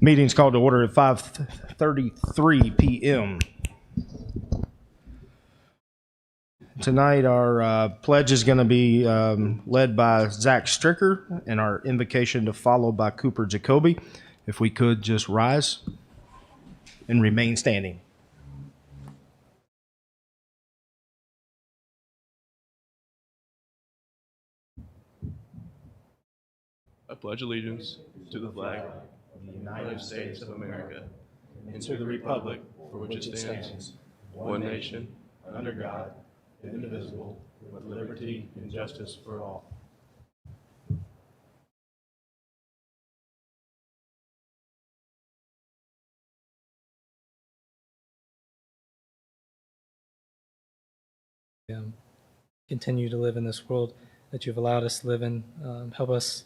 Meeting's called to order at 5:33 p.m. Tonight, our pledge is going to be led by Zach Stricker, and our invocation to follow by Cooper Jacoby. If we could just rise and remain standing. I pledge allegiance to the flag of the United States of America and to the republic for which it stands, one nation, under God, indivisible, with liberty and justice for all. Continue to live in this world that you've allowed us to live in. Help us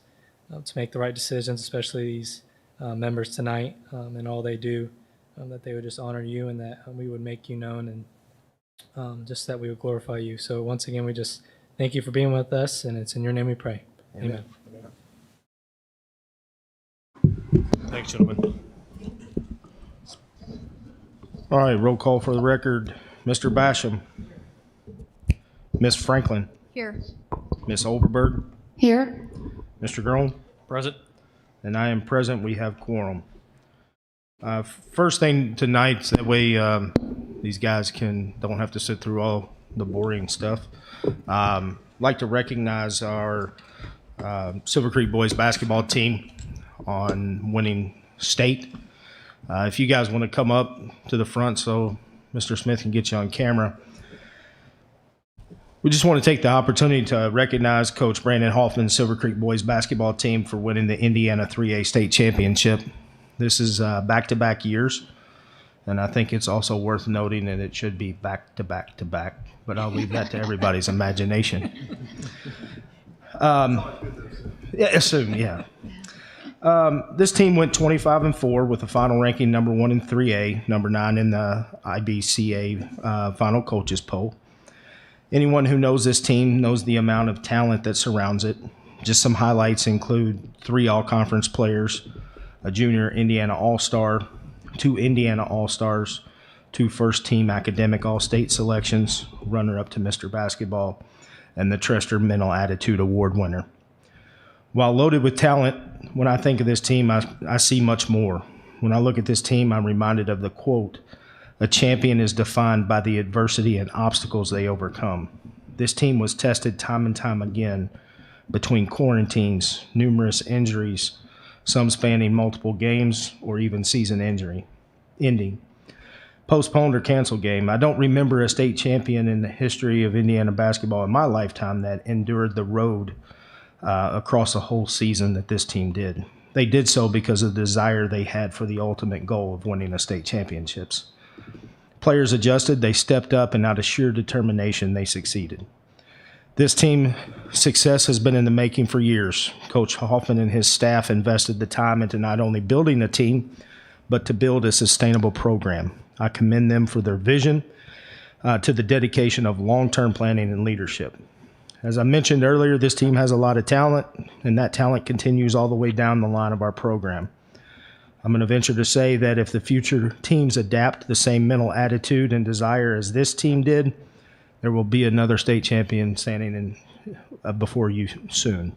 to make the right decisions, especially these members tonight and all they do, that they would just honor you and that we would make you known and just that we would glorify you. So once again, we just thank you for being with us, and it's in your name we pray. Amen. Thanks, gentlemen. All right, roll call for the record. Mr. Basham. Miss Franklin. Here. Miss Overberg. Here. Mr. Groen. Present. And I am present. We have quorum. First thing tonight, that way these guys don't have to sit through all the boring stuff. Like to recognize our Silver Creek boys basketball team on winning state. If you guys want to come up to the front so Mr. Smith can get you on camera. We just want to take the opportunity to recognize Coach Brandon Hoffman's Silver Creek boys basketball team for winning the Indiana 3A state championship. This is back-to-back years, and I think it's also worth noting that it should be back-to-back-to-back, but I'll leave that to everybody's imagination. Assume, yeah. This team went 25-4 with a final ranking number 1 in 3A, number 9 in the IBCA final coaches poll. Anyone who knows this team knows the amount of talent that surrounds it. Just some highlights include 3 all-conference players, a junior Indiana All-Star, 2 Indiana All-Stars, 2 first-team academic All-State selections, runner-up to Mr. Basketball, and the Trester Mental Attitude Award winner. While loaded with talent, when I think of this team, I see much more. When I look at this team, I'm reminded of the quote, "A champion is defined by the adversity and obstacles they overcome." This team was tested time and time again between quarantines, numerous injuries, some spanning multiple games or even season ending. Postponed or canceled game. I don't remember a state champion in the history of Indiana basketball in my lifetime that endured the road across a whole season that this team did. They did so because of the desire they had for the ultimate goal of winning a state championships. Players adjusted, they stepped up, and out of sheer determination, they succeeded. This team's success has been in the making for years. Coach Hoffman and his staff invested the time into not only building a team, but to build a sustainable program. I commend them for their vision, to the dedication of long-term planning and leadership. As I mentioned earlier, this team has a lot of talent, and that talent continues all the way down the line of our program. I'm going to venture to say that if the future teams adapt the same mental attitude and desire as this team did, there will be another state champion standing before you soon.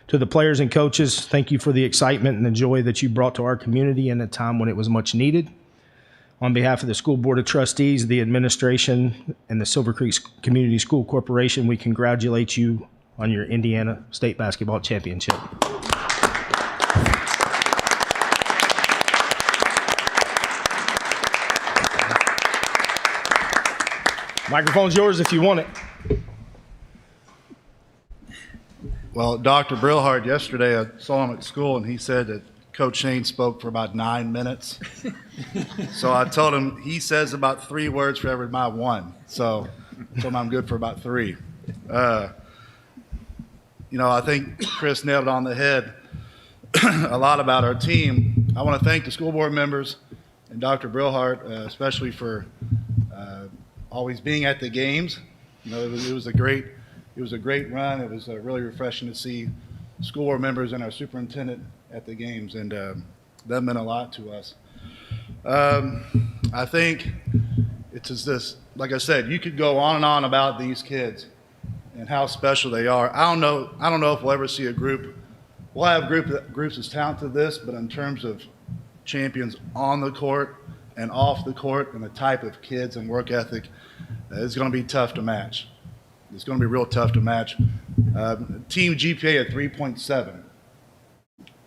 To the players and coaches, thank you for the excitement and the joy that you brought to our community in a time when it was much needed. On behalf of the School Board of Trustees, the administration, and the Silver Creek Community School Corporation, we congratulate you on your Indiana State Basketball Championship. Microphone's yours if you want it. Well, Dr. Brillhart, yesterday I saw him at school and he said that Coach Shane spoke for about 9 minutes. So I told him he says about 3 words for every my 1. So I told him I'm good for about 3. I think Chris nailed it on the head a lot about our team. I want to thank the school board members and Dr. Brillhart, especially for always being at the games. It was a great run. It was really refreshing to see school board members and our superintendent at the games. And That meant a lot to us. I think it's just this, like I said, you could go on and on about these kids and how special they are. I don't know if we'll ever see a group. We'll have groups as talented as this, but in terms of champions on the court and off the court and the type of kids and work ethic, it's going to be tough to match. It's going to be real tough to match. Team GPA at 3.7.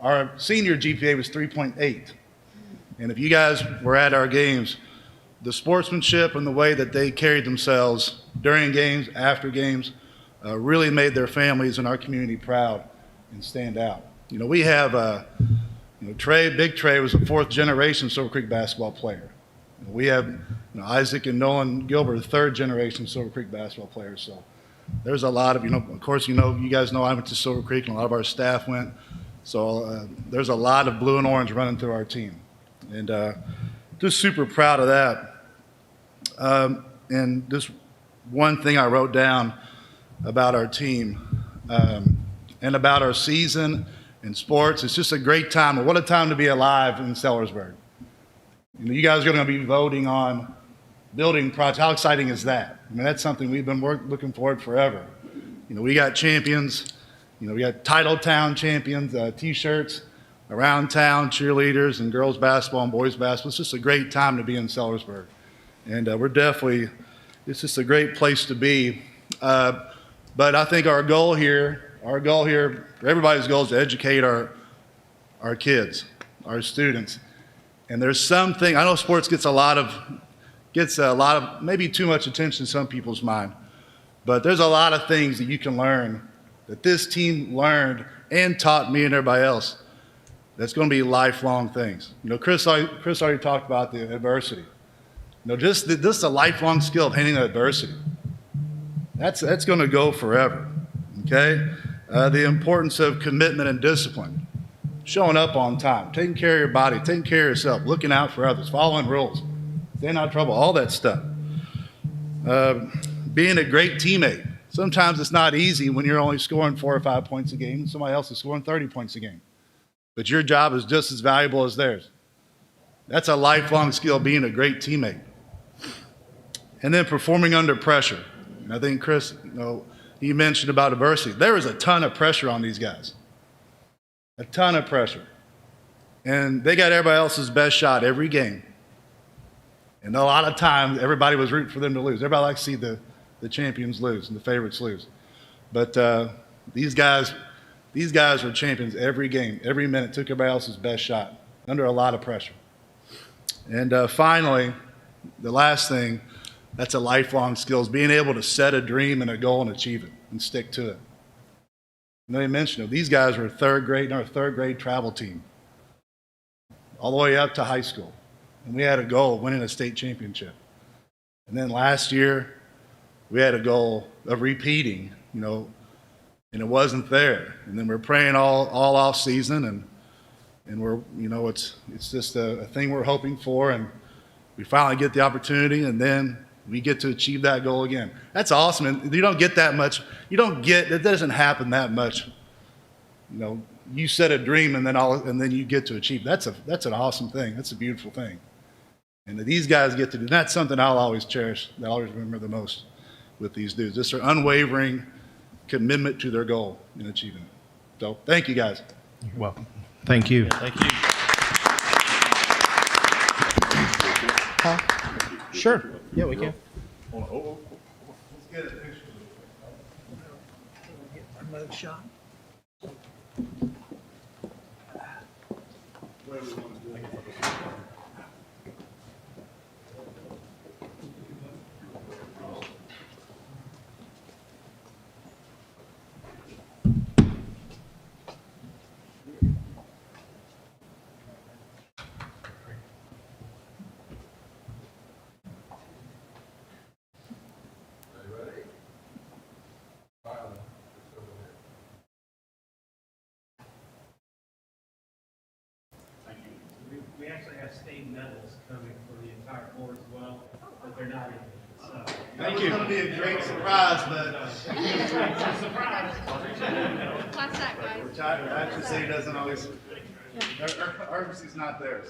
Our senior GPA was 3.8. And if you guys were at our games, the sportsmanship and the way that they carried themselves during games, after games, really made their families and our community proud and stand out. You know, we have, Big Trey was a fourth generation Silver Creek basketball player. We have Isaac and Nolan Gilbert, third generation Silver Creek basketball players. So there's a lot of, of course, you guys know I went to Silver Creek and a lot of our staff went. So there's a lot of blue and orange running through our team. And just super proud of that. And just one thing I wrote down about our team and about our season in sports, it's just a great time. What a time to be alive in Sellersburg. You guys are going to be voting on building projects. How exciting is that? I mean, that's something we've been looking forward forever. We got champions. We got Titletown champions, T-shirts around town, cheerleaders, and girls basketball and boys basketball. It's just a great time to be in Sellersburg. And it's just a great place to be. But I think our goal here, everybody's goal is to educate our kids, our students. And there's something, I know sports gets a lot of maybe too much attention in some people's mind, but there's a lot of things that you can learn that this team learned and taught me and everybody else. That's going to be lifelong things. Chris already talked about the adversity. Just the lifelong skill of handling adversity. That's going to go forever. Okay? The importance of commitment and discipline. Showing up on time, taking care of your body, taking care of yourself, looking out for others, following rules, staying out of trouble, all that stuff. Being a great teammate. Sometimes it's not easy when you're only scoring 4 or 5 points a game and somebody else is scoring 30 points a game. But your job is just as valuable as theirs. That's a lifelong skill, being a great teammate. And then performing under pressure. And I think, Chris, you mentioned about adversity. There is a ton of pressure on these guys. A ton of pressure. And they got everybody else's best shot every game. And a lot of times, everybody was rooting for them to lose. Everybody likes to see the champions lose and the favorites lose. But these guys were champions every game, every minute, took everybody else's best shot under a lot of pressure. And finally, the last thing, that's a lifelong skill, is being able to set a dream and a goal and achieve it and stick to it. They mentioned these guys were our third grade travel team, all the way up to high school. And we had a goal of winning a state championship. And then last year, we had a goal of repeating, and it wasn't there. And then we're praying all off season, and we're, it's just a thing we're hoping for, and we finally get the opportunity, and then we get to achieve that goal again. That's awesome, and you don't get that much. It doesn't happen that much. You set a dream, and then you get to achieve. That's an awesome thing. That's a beautiful thing. And these guys get to do. That's something I'll always cherish. I'll always remember the most with these dudes. Just their unwavering commitment to their goal and achieving it. So thank you, guys. You're welcome. Thank you. Thank you. Sure. Yeah, we can. Let's get a picture. Mug shot. We actually have state medals coming for the entire board as well, but they're not in it. So. Thank you. It's going to be a great surprise, but It's a surprise. Class that, guys. Retired Actress doesn't always Urgency's not theirs.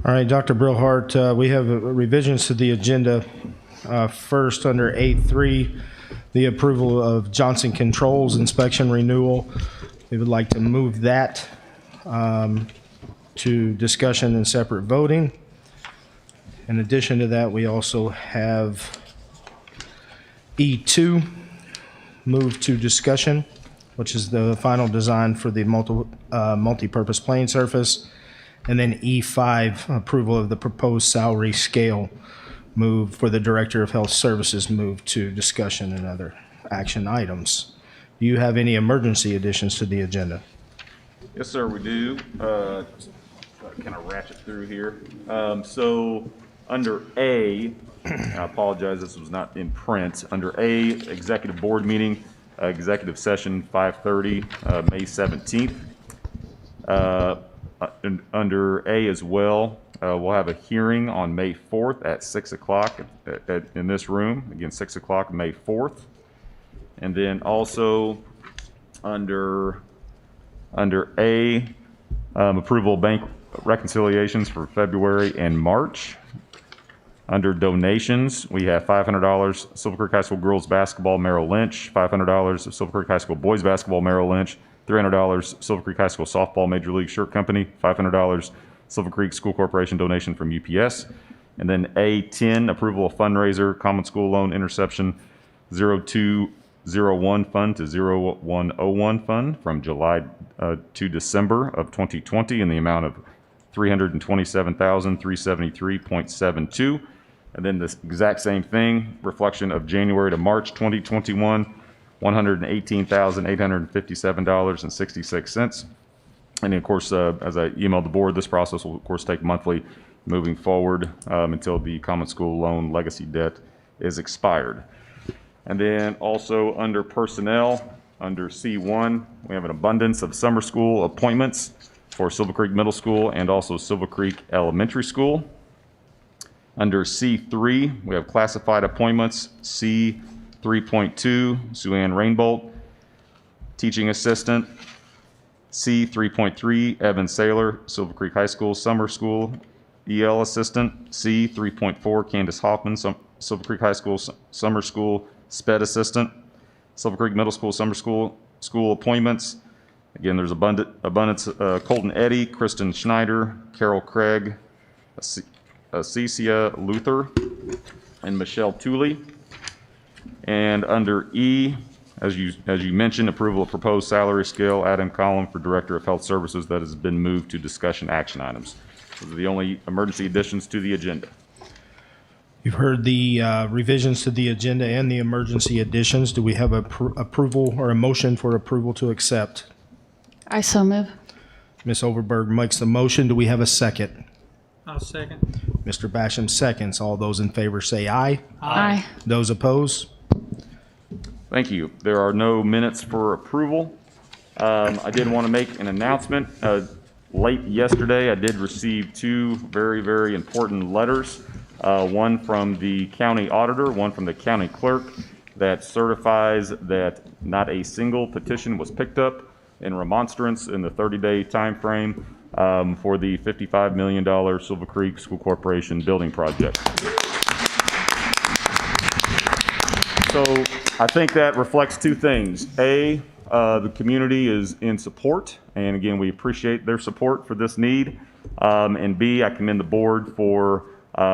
All right, Dr. Brillhart, we have revisions to the agenda. First, under A3, the approval of Johnson Controls inspection renewal. We would like to move that to discussion and separate voting. In addition to that, we also have E2, move to discussion, which is the final design for the multi-purpose playing surface. And then E5, approval of the proposed salary scale, move for the Director of Health Services, move to discussion and other action items. Do you have any emergency additions to the agenda? Yes, sir, we do. Kind of ratchet through here. So under A, and I apologize, this was not in print. Under A, executive board meeting, executive session 5:30, May 17th. Under A as well, we'll have a hearing on May 4th at 6 o'clock in this room. Again, 6 o'clock, May 4th. And then also under A, approval of bank reconciliations for February and March. Under donations, we have $500 Silver Creek High School girls basketball Merrill Lynch, $500 Silver Creek High School boys basketball Merrill Lynch, $300 Silver Creek High School softball Major League Shirt Company, $500 Silver Creek School Corporation donation from UPS. And then A10, approval of fundraiser, common school loan interception 0201 fund to 0101 fund from July to December of 2020 in the amount of $327,373.72. And then this exact same thing, reflection of January to March 2021, $118,857.66. And of course, as I emailed the board, this process will of course take monthly moving forward until the common school loan legacy debt is expired. And then also under personnel, under C1, we have an abundance of summer school appointments for Silver Creek Middle School and also Silver Creek Elementary School. Under C3, we have classified appointments. C3.2, Sue-Ann Rainbolt, teaching assistant. C3.3, Evan Saylor, Silver Creek High School Summer School EL assistant. C3.4, Candace Hoffman, Silver Creek High School Summer School SPED assistant. Silver Creek Middle School Summer School appointments. Again, there's abundance. Colton Eddy, Kristen Schneider, Carol Craig, Acecia Luther, and Michelle Tooley. And under E, as you mentioned, approval of proposed salary scale, Adam Collum for Director of Health Services, that has been moved to discussion action items. Those are the only emergency additions to the agenda. You've heard the revisions to the agenda and the emergency additions. Do we have approval or a motion for approval to accept? I so move. Ms. Overberg makes the motion. Do we have a second? I'll second. Mr. Basham seconds. All those in favor say aye. Aye. Those opposed? Thank you. There are no minutes for approval. I did want to make an announcement. Late yesterday, I did receive two very, very important letters. One from the county auditor, one from the county clerk, that certifies that not a single petition was picked up in remonstrance in the 30-day time frame for the $55 million Silver Creek School Corporation building project. So I think that reflects two things. A, the community is in support, and again, we appreciate their support for this need. And B, I commend the board for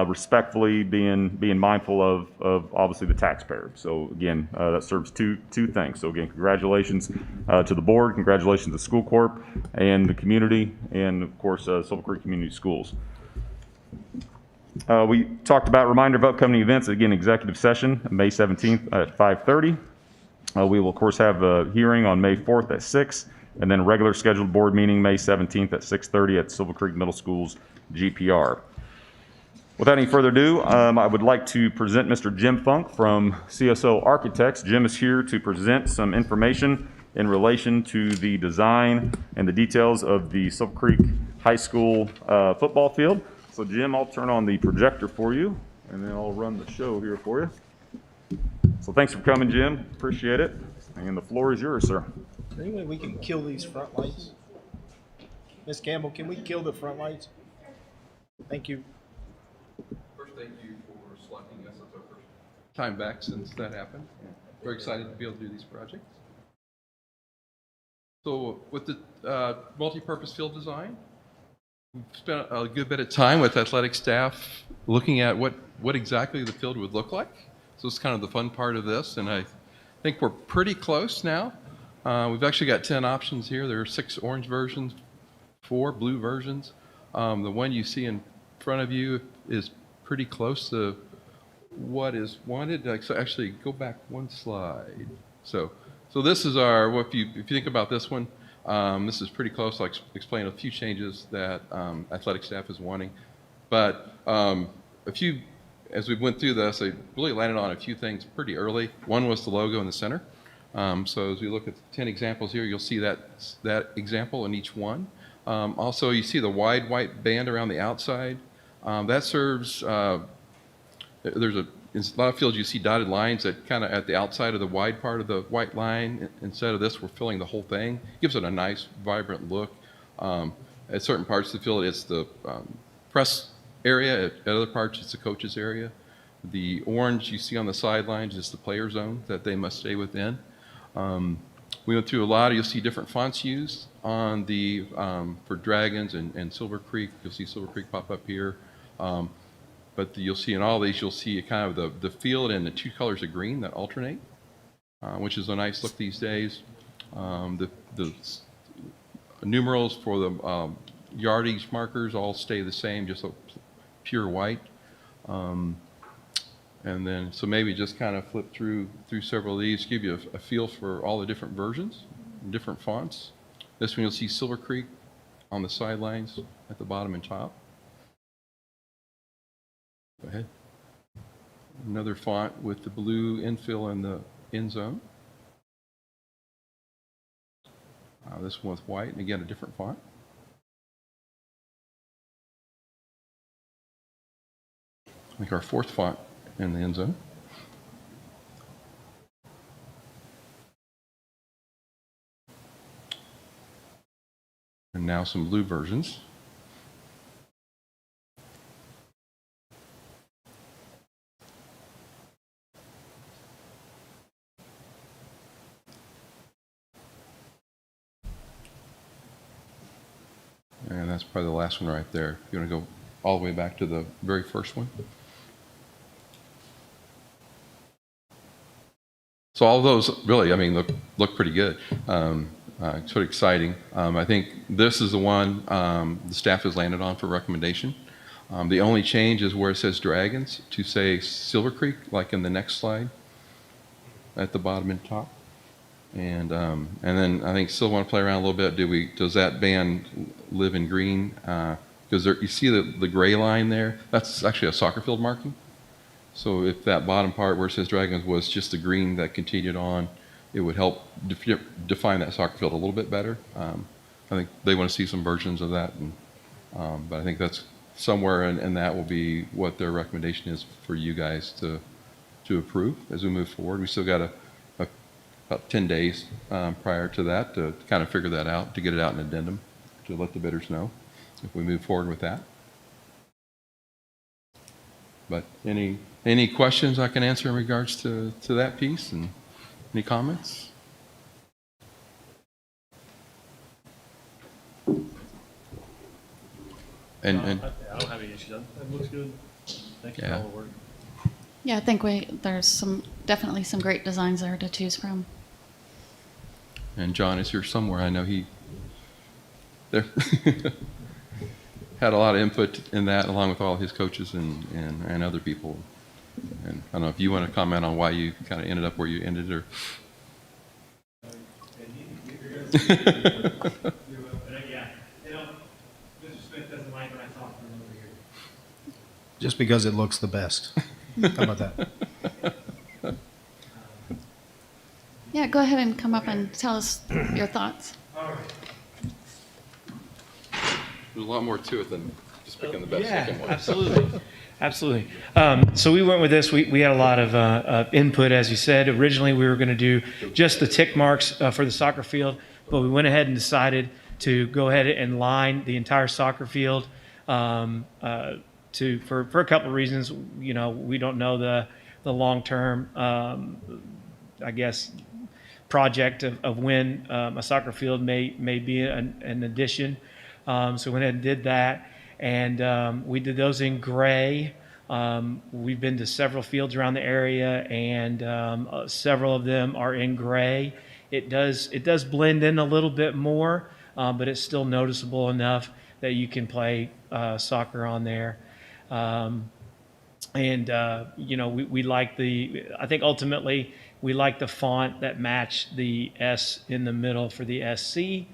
respectfully being mindful of obviously the taxpayer. So again, that serves two things. So again, congratulations to the board, congratulations to the school corp and the community, and of course Silver Creek Community Schools. We talked about reminder of upcoming events. Again, executive session May 17th at 5:30. We will of course have a hearing on May 4th at 6, and then regular scheduled board meeting May 17th at 6:30 at Silver Creek Middle School's GPR. Without any further ado, I would like to present Mr. Jim Funk from CSO Architects. Jim is here to present some information in relation to the design and the details of the Silver Creek High School football field. So Jim, I'll turn on the projector for you, and then I'll run the show here for you. So thanks for coming, Jim. Appreciate it. And the floor is yours, sir. Is there any way we can kill these front lights? Miss Campbell, can we kill the front lights? Thank you. First, thank you for selecting us as our first time back since that happened. Very excited to be able to do these projects. So with the multi-purpose field design, we've spent a good bit of time with athletic staff looking at what exactly the field would look like. So it's kind of the fun part of this, and I think we're pretty close now. We've actually got 10 options here. There are 6 orange versions, 4 blue versions. The one you see in front of you is pretty close to what is wanted. So actually, go back one slide. So this is our, if you think about this one, this is pretty close. I'll explain a few changes that athletic staff is wanting. But as we went through this, I really landed on a few things pretty early. One was the logo in the center. So as we look at the 10 examples here, you'll see that example in each one. Also, you see the wide white band around the outside. That serves, in a lot of fields you see dotted lines that kind of at the outside of the wide part of the white line. Instead of this, we're filling the whole thing. Gives it a nice, vibrant look. At certain parts of the field, it's the press area. At other parts, it's the coaches area. The orange you see on the sidelines is the player zone that they must stay within. We went through a lot. You'll see different fonts used on the for Dragons and Silver Creek. You'll see Silver Creek pop up here. But you'll see in all these, you'll see kind of the field and the 2 colors of green that alternate, which is a nice look these days. The numerals for the yardage markers all stay the same, just a pure white. And then, so maybe just kind of flip through several of these, give you a feel for all the different versions, different fonts. This one you'll see Silver Creek on the sidelines at the bottom and top. Go ahead. Another font with the blue infill in the end zone. This one with white, and again, a different font. I think our 4th font in the end zone. And now some blue versions. And that's probably the last one right there. You want to go all the way back to the very first one? So all of those really, I mean, look pretty good. It's sort of exciting. I think this is the one the staff has landed on for recommendation. The only change is where it says Dragons to say Silver Creek, like in the next slide at the bottom and top. And then I think still want to play around a little bit. Does that band live in green? Because you see the gray line there? That's actually a soccer field marking. So if that bottom part where it says Dragons was just the green that continued on, it would help define that soccer field a little bit better. I think they want to see some versions of that, but I think that's somewhere in that will be what their recommendation is for you guys to approve as we move forward. We still got about 10 days prior to that to kind of figure that out, to get it out in addendum, to let the bidders know if we move forward with that. But any questions I can answer in regards to that piece, and any comments? I don't have any issues. That looks good. Thank you for all the work. Yeah, I think there's definitely some great designs there to choose from. And John is here somewhere. I know he there had a lot of input in that, along with all his coaches and other people. And I don't know if you want to comment on why you kind of ended up where you ended, or. Yeah, Mr. Smith doesn't like when I talk to him over here. Just because it looks the best. How about that? Yeah, go ahead and come up and tell us your thoughts. There's a lot more to it than just picking the best Yeah, looking one. absolutely. Absolutely. So we went with this. We had a lot of input, as you said. Originally, we were going to do just the tick marks for the soccer field, but we went ahead and decided to go ahead and line the entire soccer field for a couple of reasons. You know, we don't know the long-term, I guess, project of when a soccer field may be an addition. So we went ahead and did that. And we did those in gray. We've been to several fields around the area, and several of them are in gray. It does blend in a little bit more, but it's still noticeable enough that you can play soccer on there. You know, we like I think ultimately we like the font that matched the S in the middle for the SC.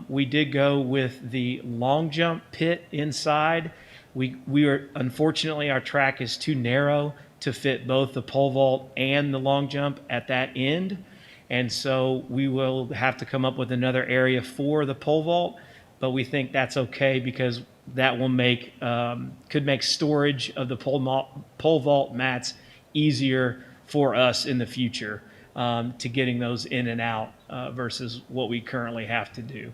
We did go with the long jump pit inside. We are, unfortunately, our track is too narrow to fit both the pole vault and the long jump at that end. And so we will have to come up with another area for the pole vault, but we think that's okay because that will could make storage of the pole vault mats easier for us in the future. To getting those in and out versus what we currently have to do.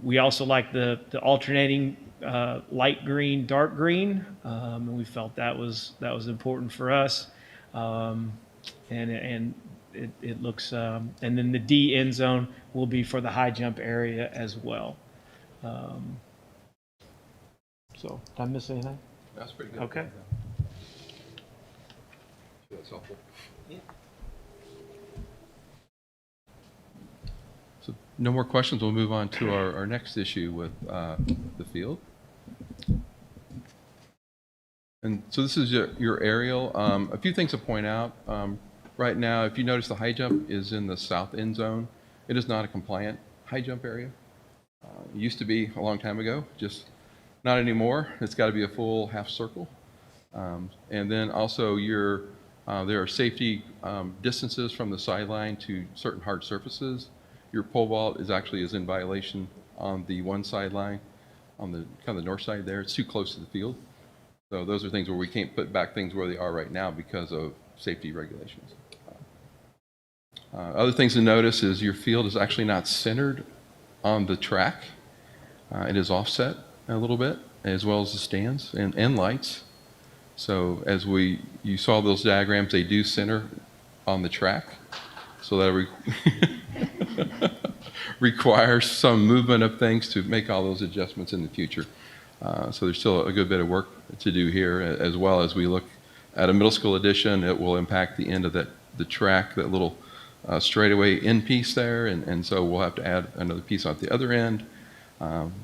We also like the alternating light green, dark green, and we felt that was important for us. And it looks, and then the D end zone will be for the high jump area as well. So, did I miss anything? That's pretty good. Okay. That's helpful. So no more questions. We'll move on to our next issue with the field. And so this is your aerial. A few things to point out. Right now, if you notice, the high jump is in the south end zone. It is not a compliant high jump area. It used to be a long time ago, just not anymore. It's got to be a full half circle. And then also there are safety distances from the sideline to certain hard surfaces. Your pole vault is in violation on the one sideline, on the kind of the north side there. It's too close to the field. So those are things where we can't put back things where they are right now because of safety regulations. Other things to notice is your field is actually not centered on the track. It is offset a little bit, as well as the stands and lights. So as you saw those diagrams, they do center on the track. So that requires some movement of things to make all those adjustments in the future. So there's still a good bit of work to do here, as well as we look at a middle school addition. It will impact the end of the track, that little straightaway end piece there, and so we'll have to add another piece on the other end.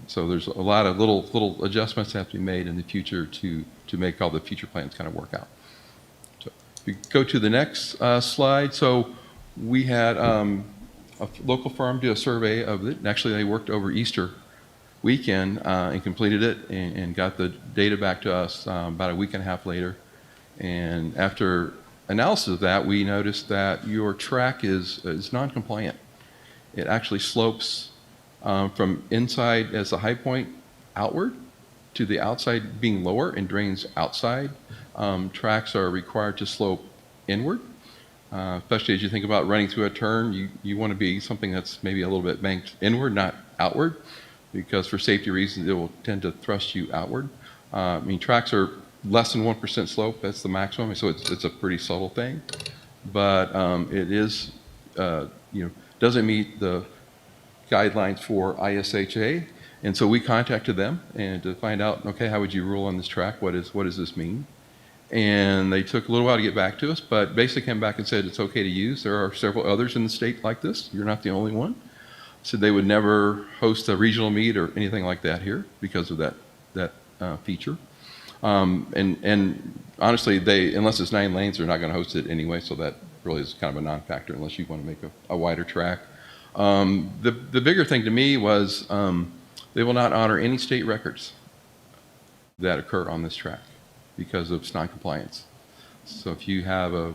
So there's a lot of little adjustments that have to be made in the future to make all the future plans kind of work out. So if we go to the next slide. So we had a local firm do a survey of it. And actually, they worked over Easter weekend and completed it and got the data back to us about a week and a half later. And after analysis of that, we noticed that your track is non-compliant. It actually slopes from inside as the high point outward to the outside being lower and drains outside. Tracks are required to slope inward, especially as you think about running through a turn. You want to be something that's maybe a little bit banked inward, not outward, because for safety reasons it will tend to thrust you outward. I mean, tracks are less than 1% slope. That's the maximum, so it's a pretty subtle thing, but it is doesn't meet the guidelines for ISHA, and so we contacted them and to find out, okay, how would you rule on this track? What does this mean? And they took a little while to get back to us, but basically came back and said it's okay to use. There are several others in the state like this. You're not the only one. So they would never host a regional meet or anything like that here because of that feature. And honestly, unless it's 9 lanes, they're not going to host it anyway. So that really is kind of a non-factor unless you want to make a wider track. The bigger thing to me was they will not honor any state records that occur on this track because of its noncompliance. So if you have a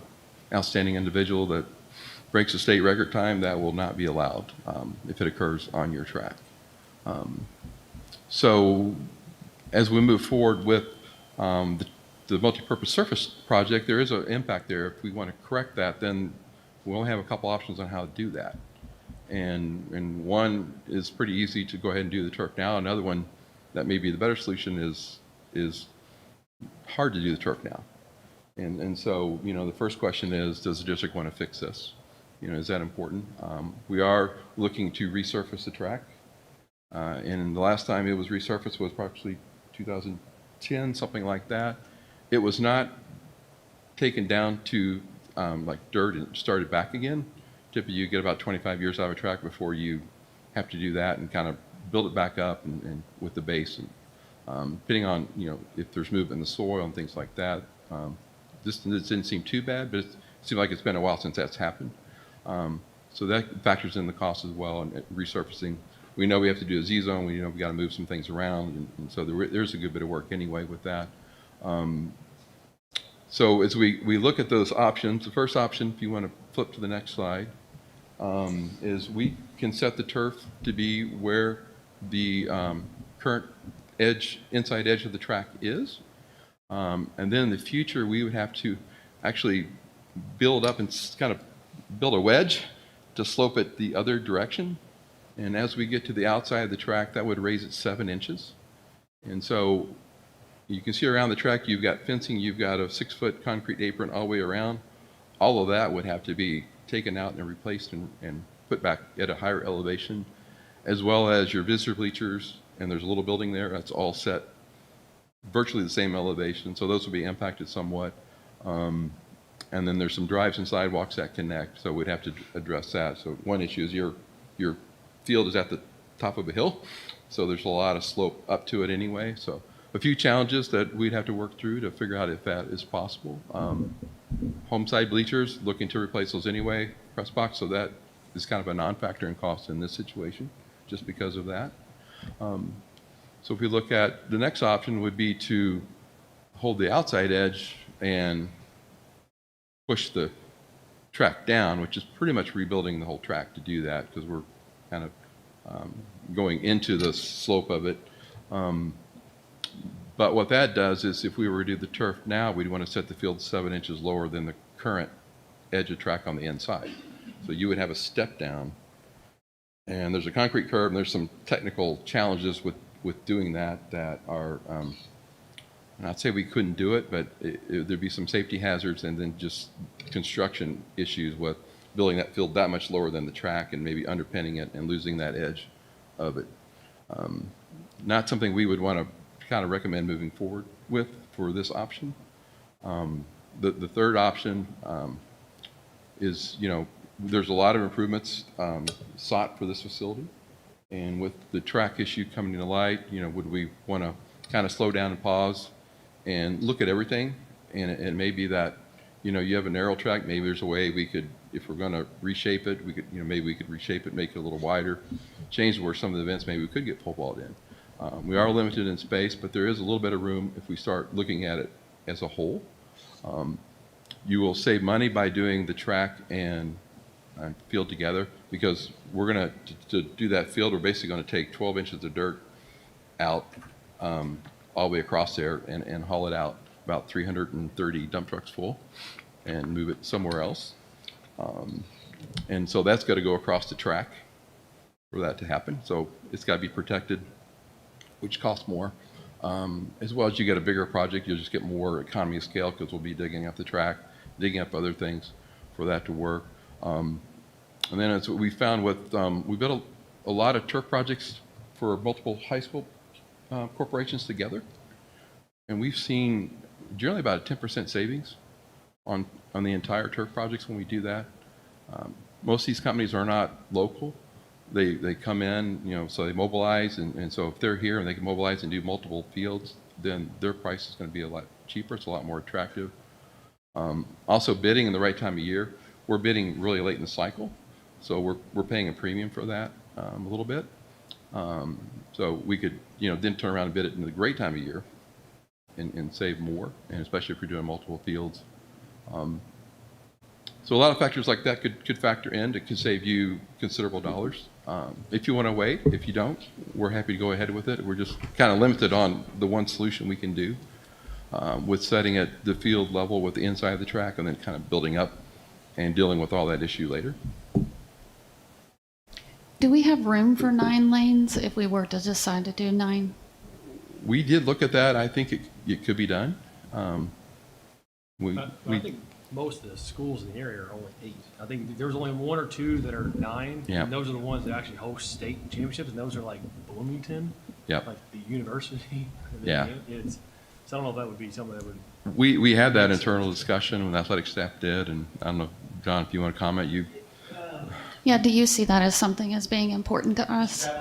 outstanding individual that breaks a state record time, that will not be allowed if it occurs on your track. So as we move forward with the multipurpose surface project, there is an impact there. If we want to correct that, then we only have a couple options on how to do that. And one is pretty easy to go ahead and do the turf now. Another one that may be the better solution is hard to do the turf now. And so, you know, the first question is, does the district want to fix this? You know, is that important? We are looking to resurface the track. And the last time it was resurfaced was probably 2010, something like that. It was not taken down to like dirt and started back again. Typically, you get about 25 years out of a track before you have to do that and kind of build it back up and with the base. And depending on, you know, if there's movement in the soil and things like that, this didn't seem too bad, but it seemed like it's been a while since that's happened. So that factors in the cost as well, and resurfacing. We know we have to do a Z-zone. We know we got to move some things around, and so there's a good bit of work anyway with that. So as we look at those options, the first option, if you want to flip to the next slide, is we can set the turf to be where the current inside edge of the track is. And then in the future, we would have to actually build up and kind of build a wedge to slope it the other direction. And as we get to the outside of the track, that would raise it 7 inches. And so you can see around the track, you've got fencing, you've got a 6-foot concrete apron all the way around. All of that would have to be taken out and replaced and put back at a higher elevation, as well as your visitor bleachers, and there's a little building there that's all set virtually the same elevation, so those will be impacted somewhat. And then there's some drives and sidewalks that connect, so we'd have to address that. So one issue is your field is at the top of a hill, so there's a lot of slope up to it anyway. So a few challenges that we'd have to work through to figure out if that is possible. Home side bleachers, looking to replace those anyway, press box, so that is kind of a non-factor in cost in this situation, just because of that. So if we look at the next option would be to hold the outside edge and push the track down, which is pretty much rebuilding the whole track to do that, because we're kind of going into the slope of it. But what that does is if we were to do the turf now, we'd want to set the field 7 inches lower than the current edge of track on the inside. So you would have a step down, and there's a concrete curb, and there's some technical challenges with doing that are, and I'd say we couldn't do it, but there'd be some safety hazards and then just construction issues with building that field that much lower than the track and maybe underpinning it and losing that edge of it. Not something we would want to kind of recommend moving forward with for this option. The third option is, you know, there's a lot of improvements sought for this facility. And with the track issue coming to light, you know, would we want to kind of slow down and pause and look at everything? And it may be that, you know, you have a narrow track, maybe there's a way we could, if we're going to reshape it, we could, you know, maybe we could reshape it, make it a little wider, change where some of the events maybe we could get pole vault in. We are limited in space, but there is a little bit of room if we start looking at it as a whole. You will save money by doing the track and field together, because we're going to do that field, we're basically going to take 12 inches of dirt out all the way across there and haul it out about 330 dump trucks full and move it somewhere else. And so that's got to go across the track for that to happen. So it's got to be protected, which costs more. As well as you get a bigger project, you'll just get more economy of scale, because we'll be digging up the track, digging up other things for that to work. And then it's what we found with, we built a lot of turf projects for multiple high school corporations together. And we've seen generally about a 10% savings on the entire turf projects when we do that. Most of these companies are not local. They come in, you know, so they mobilize, and so if they're here and they can mobilize and do multiple fields, then their price is going to be a lot cheaper. It's a lot more attractive. Also, bidding in the right time of year. We're bidding really late in the cycle, so we're paying a premium for that a little bit. So we could, you know, then turn around and bid it in the great time of year and save more, and especially if you're doing multiple fields. So a lot of factors like that could factor in. It could save you considerable dollars. If you want to wait, if you don't, we're happy to go ahead with it. We're just kind of limited on the one solution we can do with setting at the field level with the inside of the track and then kind of building up and dealing with all that issue later. Do we have room for 9 lanes if we were to decide to do 9? We did look at that. I think it could be done. I think most of the schools in the area are only 8. I think there's only 1 or 2 that are 9. Yeah. And those are the ones that actually host state championships, and those are like Bloomington, Yep. like the university. Yeah. So I don't know if that would be something that would. We had that internal discussion when the athletic staff did, and I don't know, John, if you want to comment, you. Yeah, do you see that as something as being important to us? Oh,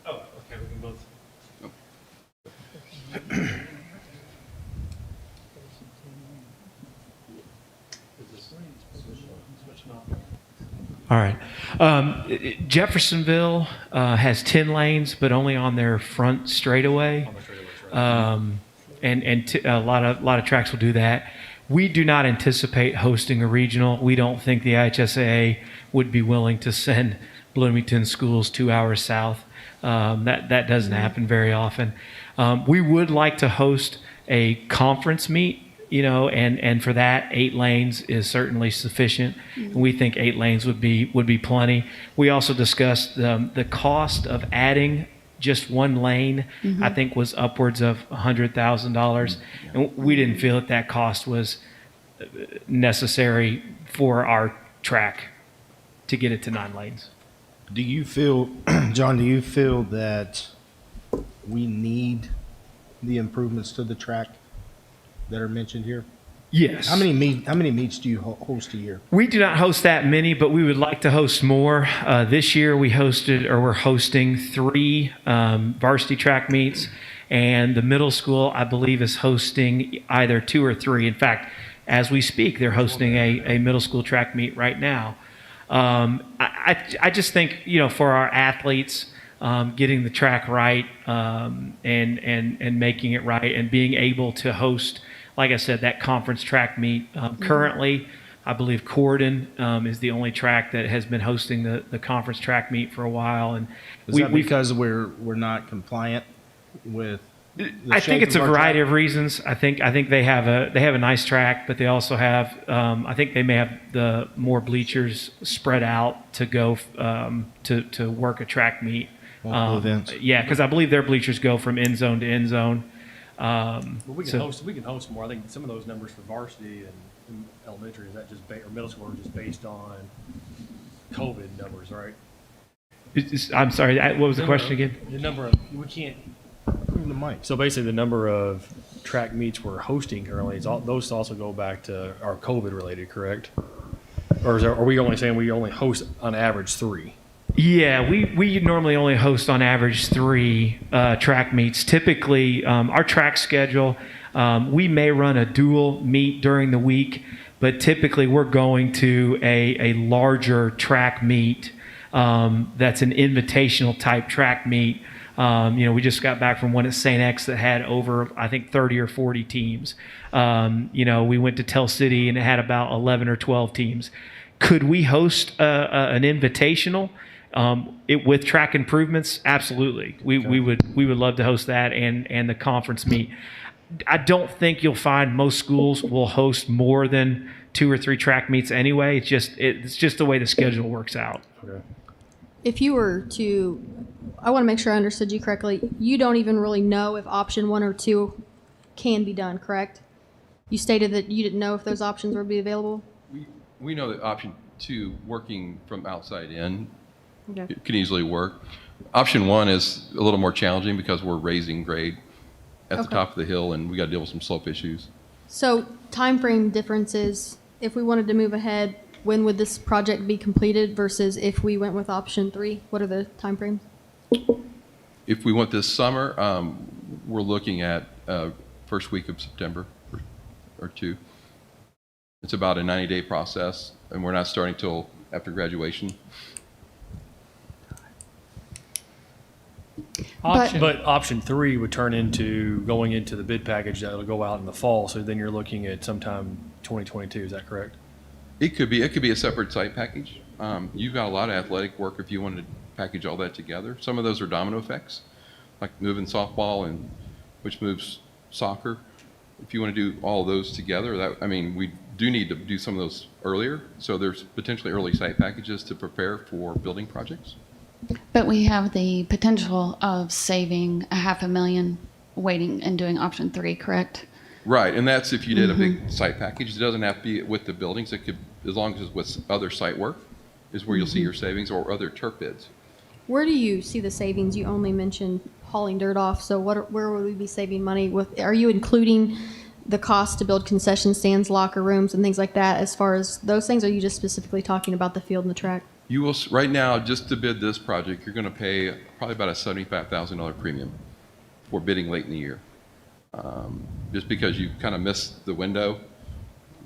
okay, we can both. All right. Jeffersonville has 10 lanes, but only on their front straightaway. A lot of tracks will do that. We do not anticipate hosting a regional. We don't think the IHSAA would be willing to send Bloomington schools 2 hours south. That doesn't happen very often. We would like to host a conference meet, and for that, 8 lanes is certainly sufficient. We think 8 lanes would be plenty. We also discussed the cost of adding just 1 lane. I think was upwards of $100,000, and we didn't feel that cost was necessary for our track to get it to 9 lanes. Do you feel, John, that we need the improvements to the track that are mentioned here? Yes. How many meets do you host a year? We do not host that many, but we would like to host more. This year we're hosting 3 varsity track meets, and the middle school, I believe, is hosting either 2 or 3. In fact, as we speak, they're hosting a middle school track meet right now. I just think, for our athletes, getting the track right and making it right and being able to host, like I said, that conference track meet. Currently, I believe Corden is the only track that has been hosting the conference track meet for a while. And Is that because we're not compliant with I think it's a variety of reasons. I think they have a nice track, but they also have I think they may have the more bleachers spread out to go to work a track meet. Multiple events. Yeah, because I believe their bleachers go from end zone to end zone. But we can host more. I think some of those numbers for varsity and elementary is that just or middle school are just based on COVID numbers, right? I'm sorry. What was the question again? The number of we can't. The mic. So basically, the number of track meets we're hosting currently those also go back to our COVID related, correct? Or are we only saying we only host on average 3? Yeah, we normally only host on average 3 track meets. Typically, our track schedule, we may run a dual meet during the week, but typically we're going to a larger track meet that's an invitational type track meet. We just got back from one at St. X that had over, I think, 30 or 40 teams. We went to Tell City and it had about 11 or 12 teams. Could we host an invitational with track improvements? Absolutely. We would love to host that and the conference meet. I don't think you'll find most schools will host more than 2 or 3 track meets anyway. It's just the way the schedule works out. Okay. If you were to, I want to make sure I understood you correctly. You don't even really know if option 1 or 2 can be done, correct? You stated that you didn't know if those options would be available? We know that option 2, working from outside in, Okay. it can easily work. Option 1 is a little more challenging because we're raising grade at the Okay. top of the hill and we got to deal with some slope issues. So time frame differences, if we wanted to move ahead, when would this project be completed versus if we went with option 3? What are the time frames? If we went this summer, we're looking at first week of September or 2. It's about a 90-day process, and we're not starting till after graduation. But- But option 3 would turn into going into the bid package that'll go out in the fall, so then you're looking at sometime 2022, is that correct? It could be a separate site package. You've got a lot of athletic work if you wanted to package all that together. Some of those are domino effects, like moving softball and which moves soccer. If you want to do all of those together, we do need to do some of those earlier. So there's potentially early site packages to prepare for building projects. But we have the potential of saving $500,000 waiting and doing option 3, correct? Right, and that's if you did a big site package. It doesn't have to be with the buildings. It could, as long as it's with other site work, is where you'll see your savings, or other turf bids. Where do you see the savings? You only mentioned hauling dirt off. So where would we be saving money with? Are you including the cost to build concession stands, locker rooms, and things like that as far as those things? Or are you just specifically talking about the field and the track? You will, right now, just to bid this project, you're going to pay probably about a $75,000 premium for bidding late in the year. Just because you kind of missed the window.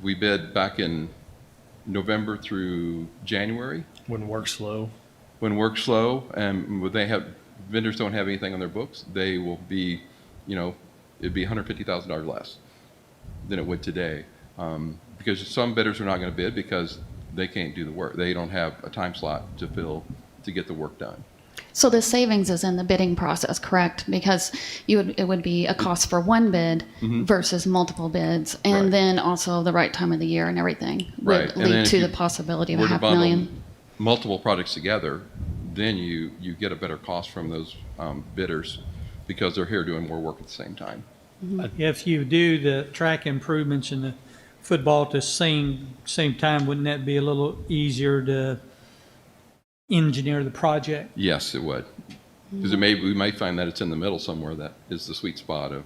We bid back in November through January. When work's slow. When work's slow and when vendors don't have anything on their books, they will be, it'd be $150,000 less than it would today. Because some bidders are not going to bid because they can't do the work. They don't have a time slot to fill to get the work done. So the savings is in the bidding process, correct? Because it would be a cost for one bid versus multiple bids, and Right. then also the right time of the year and everything Right. would And then lead if to you the possibility of were to bundle $500,000. multiple projects together, then you get a better cost from those bidders because they're here doing more work at the same time. If you do the track improvements and the football at the same time, wouldn't that be a little easier to engineer the project? Yes, it would. Because we may find that it's in the middle somewhere that is the sweet spot of,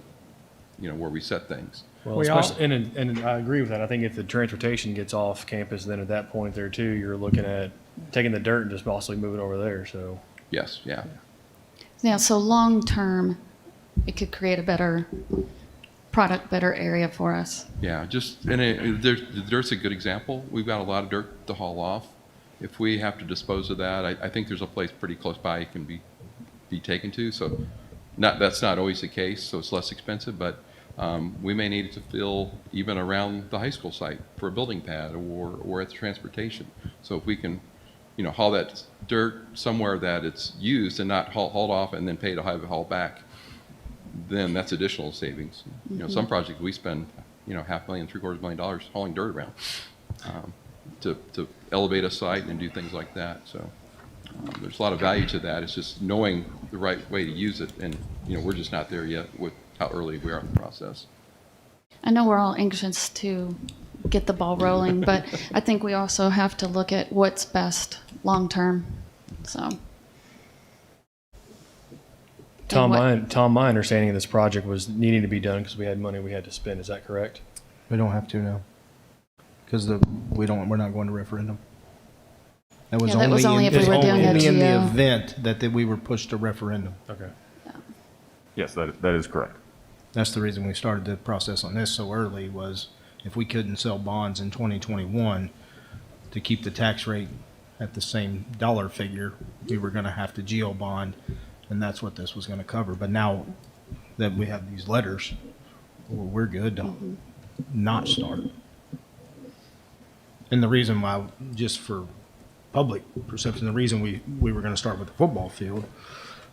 where we set things. Well, We all- especially, and I agree with that. I think if the transportation gets off campus, then at that point there too, you're looking at taking the dirt and just possibly moving over there, so. Yes, yeah. Yeah, so long term, it could create a better product, better area for us. Yeah, there's a good example. We've got a lot of dirt to haul off. If we have to dispose of that, I think there's a place pretty close by it can be taken to. So that's not always the case, so it's less expensive, but we may need it to fill even around the high school site for a building pad or at the transportation. So if we can, haul that dirt somewhere that it's used and not hauled off and then pay to have it hauled back, then that's additional savings. Some projects we spend, $500,000, $750,000 hauling dirt around to elevate a site and do things like that. So there's a lot of value to that. It's just knowing the right way to use it, and we're just not there yet with how early we are in the process. I know we're all anxious to get the ball rolling, but I think we also have to look at what's best long term. So. Tom, And my understanding of this project was needing to be done because we had money we had to spend. Is that correct? We don't have to now, because we're not going to referendum. That was Yeah, that was only if we were doing only a in the GO. event that we were pushed to referendum. Okay. Yes, that is correct. That's the reason we started the process on this so early, was if we couldn't sell bonds in 2021 to keep the tax rate at the same dollar figure, we were going to have to GO bond, and that's what this was going to cover. But now that we have these letters, we're good to not start. And the reason why, just for public perception, the reason we were going to start with the football field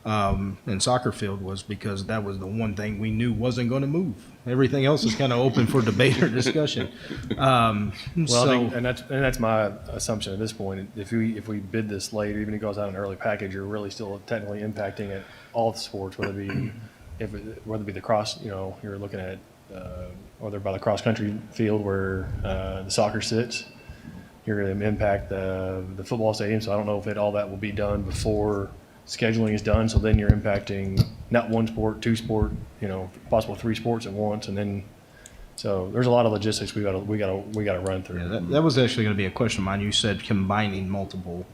and soccer field was because that was the one thing we knew wasn't going to move. Everything else is kind of open for debate or discussion. Well, So, I think, and that's my assumption at this point. If we bid this late, even if it goes out in an early package, you're really still technically impacting it all the sports, whether it be the cross. You're looking at whether by the cross country field where the soccer sits. You're going to impact the football stadium. So I don't know if all that will be done before scheduling is done. So then you're impacting not one sport, two sport, possible three sports at once, and then so there's a lot of logistics we got to run through. yeah, that was actually going to be a question of mine. You said combining multiple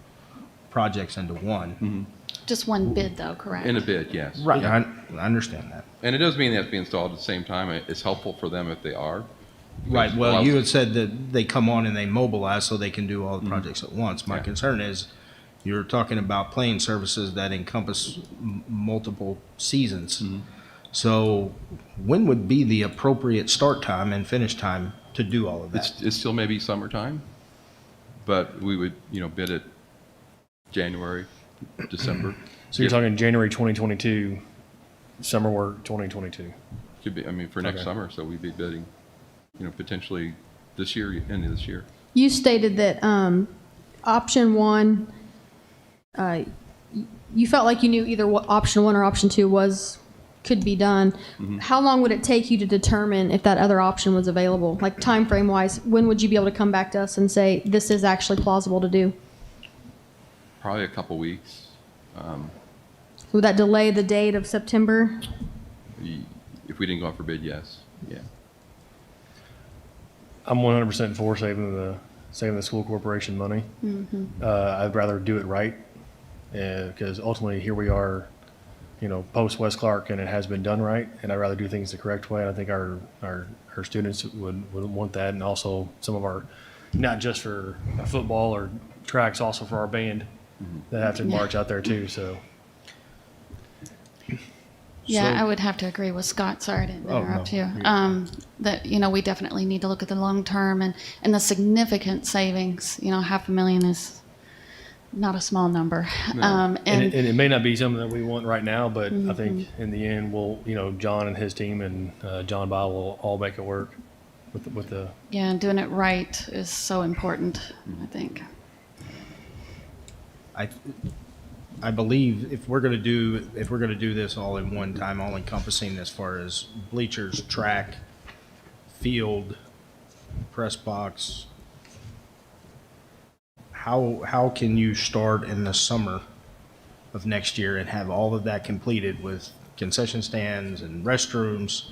projects into one. Just one bid, though, correct? In a bid, yes. Right. Yeah. I understand that. And it does mean they have to be installed at the same time. It's helpful for them if they are. Right. Well, you had said that they come on and they mobilize so they can do all the projects at once. My concern is You're talking about playing services that encompass multiple seasons. So when would be the appropriate start time and finish time to do all of that? It's still maybe summertime, but we would, bid it January, December. So you're talking January 2022, summer work 2022. Could be, for next Okay. summer, so we'd be bidding, potentially this year, end of this year. You stated that option one, you felt like you knew either what option one or option two could be done. How long would it take you to determine if that other option was available? Like time frame wise, when would you be able to come back to us and say this is actually plausible to do? Probably a couple weeks. Would that delay the date of September? If we didn't go out for bid, yes. Yeah. I'm 100% for saving the school corporation money. I'd rather do it right, because ultimately here we are, post West Clark, and it has been done right, and I'd rather do things the correct way. And I think our students would want that, and also some of our, not just for football or tracks, also for our band that have to march out there too. So. Yeah, I would have to agree with Scott. Sorry to interrupt you. That, we definitely need to look at the long term and the significant savings. $500,000 is not a small number. And it may not be something that we want right now, but I think in the end, John and his team and John Bile will all make it work with the. Yeah, and doing it right is so important, I think. I believe if we're going to do this all in one time, all encompassing as far as bleachers, track, field, press box, how can you start in the summer of next year and have all of that completed with concession stands and restrooms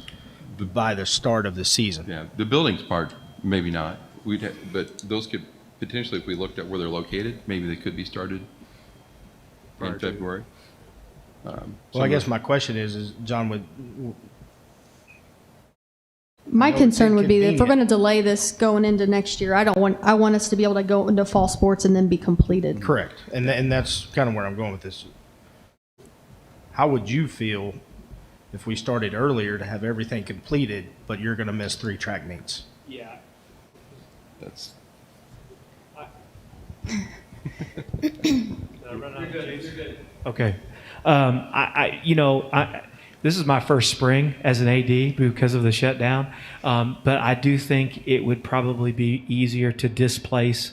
by the start of the season? Yeah, the buildings part, maybe not. But those could potentially, if we looked at where they're located, maybe they could be started in February. Well, I guess my question is John, My No, concern it's would be that if we're inconvenient. going to delay this going into next year, I want us to be able to go into fall sports and then be completed. correct, and that's kind of where I'm going with this. How would you feel if we started earlier to have everything completed, but you're going to miss 3 track meets? Yeah. That's, Okay. This is my first spring as an AD because of the shutdown, but I do think it would probably be easier to displace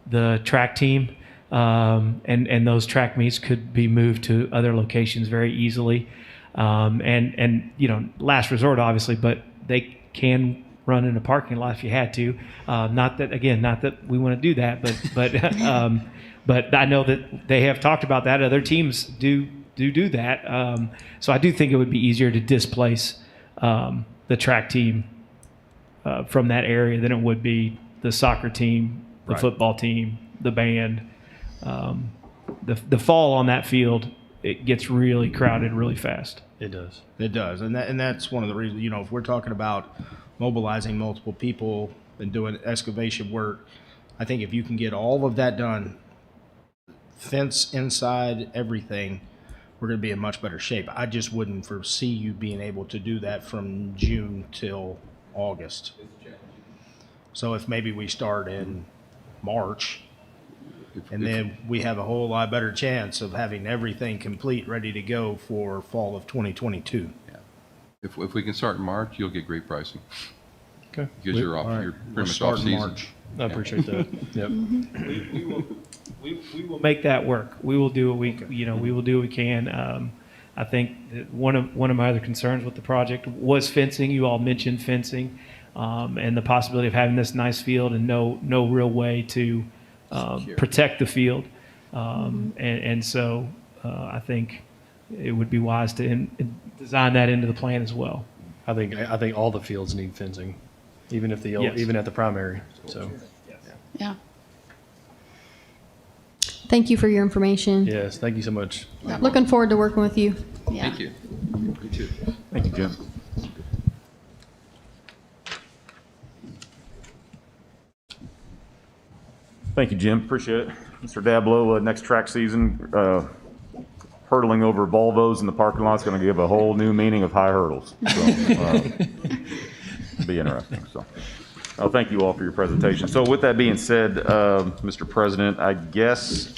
the track team, and those track meets could be moved to other locations very easily. Last resort, obviously, but they can run in a parking lot if you had to. Not that we want to do that, but I know that they have talked about that. Other teams do that. So I do think it would be easier to displace the track team from that area than it would be the soccer team, the football team, the band. The fall on that field, it gets really crowded really fast. It does. It does, and that's one of the reasons. If we're talking about mobilizing multiple people and doing excavation work, I think if you can get all of that done, fence inside, everything, we're going to be in much better shape. I just wouldn't foresee you being able to do that from June till August. So if maybe we start in March, and then we have a whole lot better chance of having everything complete, ready to go for fall of 2022. if we can start in March, you'll get great pricing. Okay. Because you're All right. you're We'll pretty much start off in season. March. I appreciate that. Yep. We will make that work. We will do what we will do what we can. I think that one of my other concerns with the project was fencing. You all mentioned fencing, and the possibility of having this nice field and no real way to protect the field. So I think it would be wise to design that into the plan as well. I think all the fields need fencing, even if Yes. even at the primary. So Yeah. Thank you for your information. yes, thank you so much. Looking forward to working with you. Yeah. Thank you. You too. Thank you, Jim. Thank you, Jim. Appreciate it. Mr. Dablo, next track season, hurdling over Volvos in the parking lot is going to give a whole new meaning of high hurdles. So, be interesting. So, thank you all for your presentation. So, with that being said, Mr. President, I guess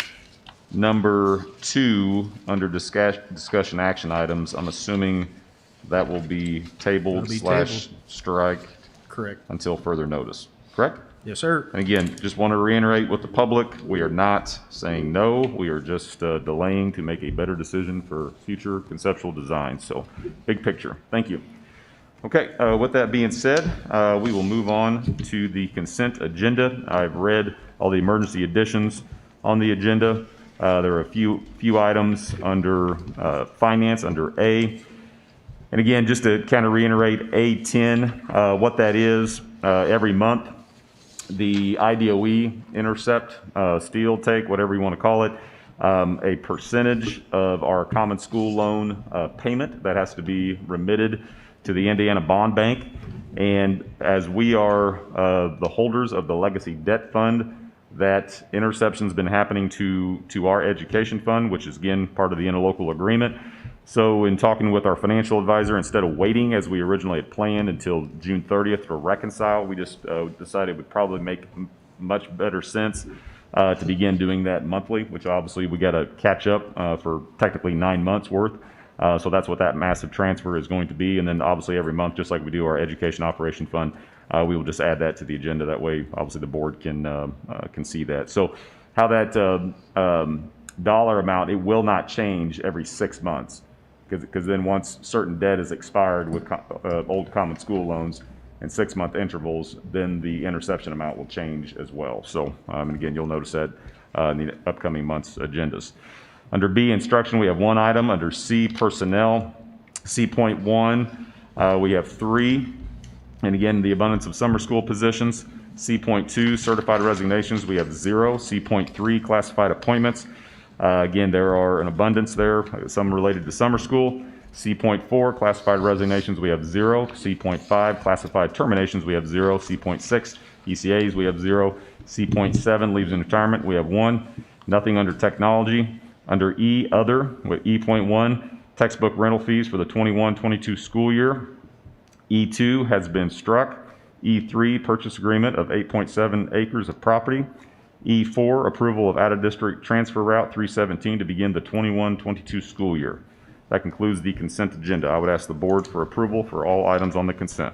number 2 under discussion action items, I'm assuming that will be tabled That'll be slash tabled. strike Correct. until further notice. Correct? Yes, sir. And again, just want to reiterate with the public, we are not saying no. We are just delaying to make a better decision for future conceptual design. So, big picture. Thank you. Okay, with that being said, we will move on to the consent agenda. I've read all the emergency additions on the agenda. There are a few items under finance, under A. And again, just to kind of reiterate A10, what that is, every month, the IDOE intercept, steel take, whatever you want to call it, a percentage of our common school loan payment that has to be remitted to the Indiana Bond Bank. And as we are the holders of the Legacy Debt Fund, that interception's been happening to our education fund, which is again part of the interlocal agreement. So in talking with our financial advisor, instead of waiting as we originally had planned until June 30th to reconcile, we just decided it would probably make much better sense to begin doing that monthly, which obviously we got to catch up for technically 9 months worth. So that's what that massive transfer is going to be. And then obviously every month, just like we do our education operation fund, we will just add that to the agenda. That way, obviously the board can see that. So how that dollar amount, it will not change every 6 months. Because then once certain debt is expired with old common school loans in 6-month intervals, then the interception amount will change as well. So, and again, you'll notice that in the upcoming month's agendas. Under B, instruction, we have 1 item. Under C, personnel, C.1, we have 3. And again, the abundance of summer school positions. C.2, certified resignations, we have 0. C.3, classified appointments. Again, there are an abundance there, some related to summer school. C.4, classified resignations, we have 0. C.5, classified terminations, we have 0. C.6, ECAs, we have 0. C.7, leaves in retirement, we have 1. Nothing under technology. Under E, other, with E.1, textbook rental fees for the 21-22 school year. E2 has been struck. E3, purchase agreement of 8.7 acres of property. E4, approval of out-of-district transfer route 317 to begin the 21-22 school year. That concludes the consent agenda. I would ask the board for approval for all items on the consent.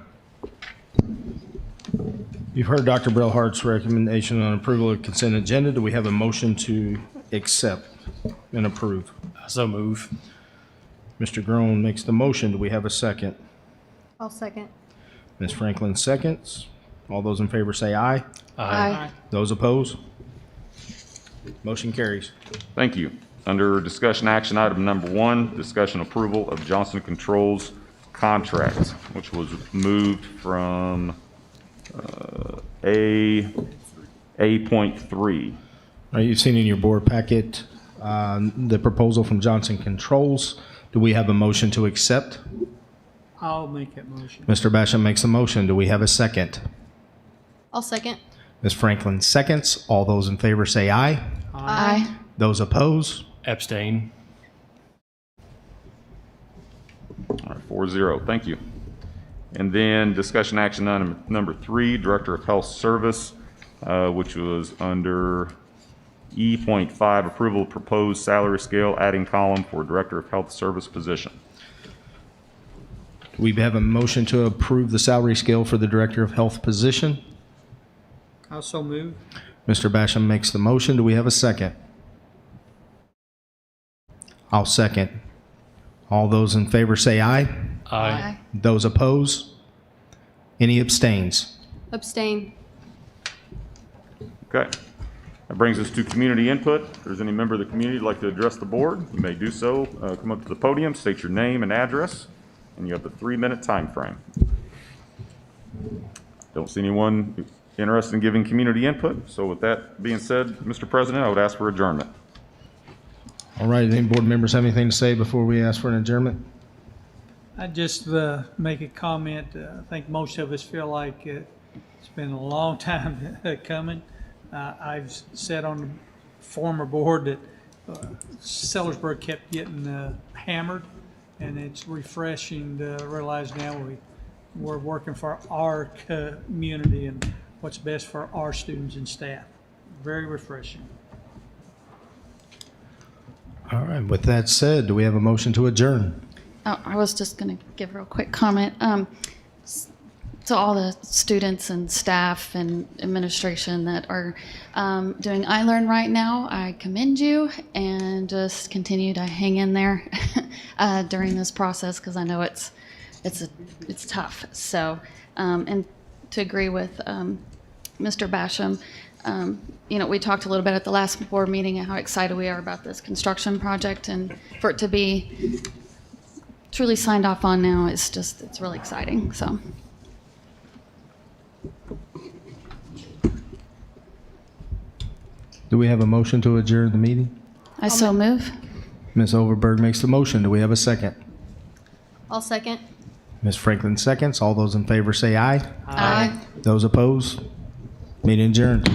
You've heard Dr. Brillhardt's recommendation on approval of consent agenda. Do we have a motion to accept and approve? So move. Mr. Groen makes the motion. Do we have a second? I'll second. Ms. Franklin seconds. All those in favor say aye. Aye. Those opposed? Motion carries. Thank you. Under discussion action item number 1, discussion approval of Johnson Controls contract, which was moved from A.3. You've seen in your board packet the proposal from Johnson Controls. Do we have a motion to accept? I'll make that motion. Mr. Basham makes a motion. Do we have a second? I'll second. Ms. Franklin seconds. All those in favor say aye. Aye. Those opposed? Abstain. All right, 4-0. Thank you. And then discussion action item number 3, Director of Health Service, which was under E.5, approval of proposed salary scale, adding column for Director of Health Service position. Do we have a motion to approve the salary scale for the Director of Health position? I'll so move. Mr. Basham makes the motion. Do we have a second? I'll second. All those in favor say aye. Aye. Those opposed? Any abstains? Abstain. Okay. That brings us to community input. If there's any member of the community who'd like to address the board, you may do so. Come up to the podium, state your name and address, and you have a 3-minute time frame. Don't see anyone interested in giving community input. So with that being said, Mr. President, I would ask for adjournment. All right. Any board members have anything to say before we ask for an adjournment? I just make a comment. I think most of us feel like it's been a long time coming. I've sat on the former board that Sellersburg kept getting hammered, and it's refreshing to realize now we're working for our community and what's best for our students and staff. Very refreshing. All right. With that said, do we have a motion to adjourn? Oh, I was just going to give a real quick comment. To all the students and staff and administration that are doing iLearn right now, I commend you, and just continue to hang in there during this process, because I know it's tough. So, and to agree with Mr. Basham, we talked a little bit at the last board meeting and how excited we are about this construction project, and for it to be truly signed off on now, it's really exciting. So. Do we have a motion to adjourn the meeting? I so move. Ms. Overberg makes the motion. Do we have a second? I'll second. Ms. Franklin seconds. All those in favor say aye. Aye. Those opposed? Meeting adjourned.